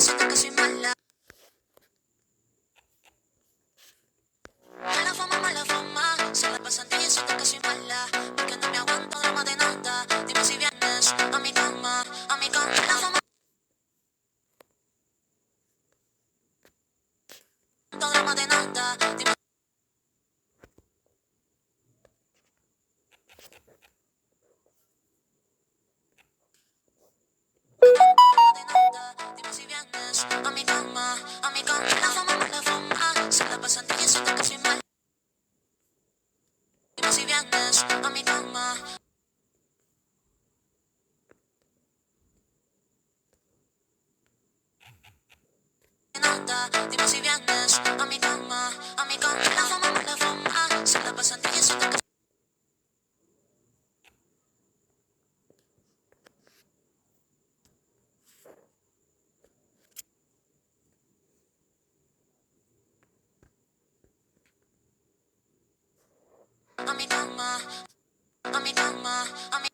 siento que soy mala. Mala fama, se la pasan diciendo que soy mala. Porque no me aguanto drama de nada. Dime si vienes a mi cama, a mi cama. La fama, no drama de nada. Dime de nada. Dime si vienes a mi cama, a mi cama. La fama, se la pasan diciendo que soy mala. Dime si vienes a mi cama. Nada, dime si vienes a mi cama, a mi cama. La fama, se la pasan diciendo que a mi cama, a mi cama, a mi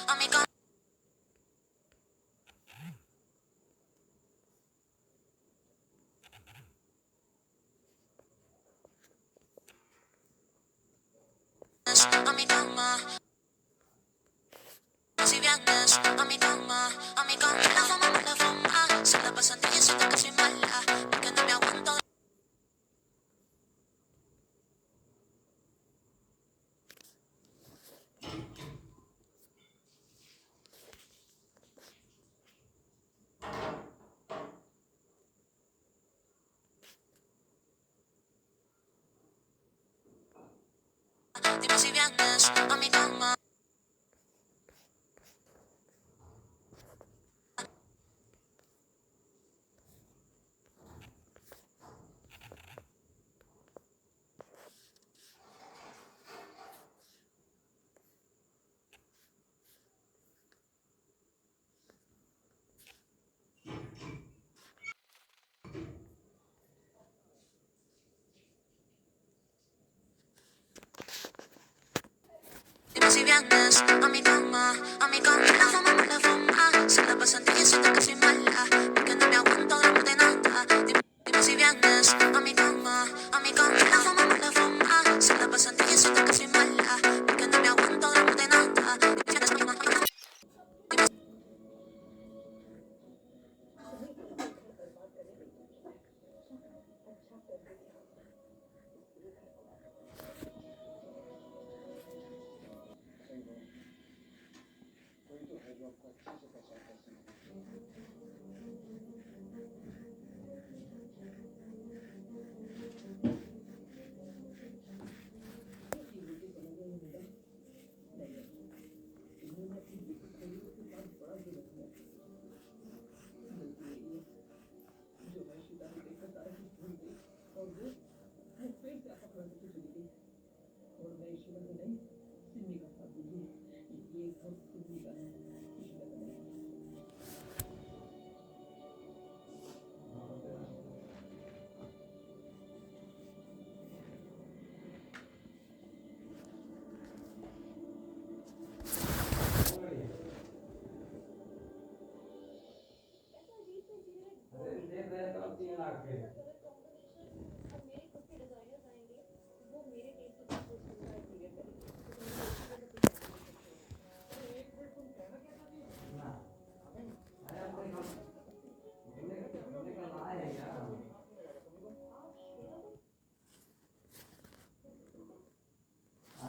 a mi cama. A mi cama, si vienes a mi cama, a mi cama. La fama, se la pasan diciendo que soy mala, porque no me aguanto. Dime si vienes a mi cama. Dime si vienes a mi cama, a mi cama. La fama, se la pasan diciendo que soy mala, porque no me aguanto de nada. Dime si vienes a mi cama, a mi cama. La fama, se la pasan diciendo que soy mala, porque no me aguanto de nada.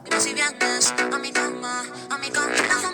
Dime si vienes a mi cama, a mi cama.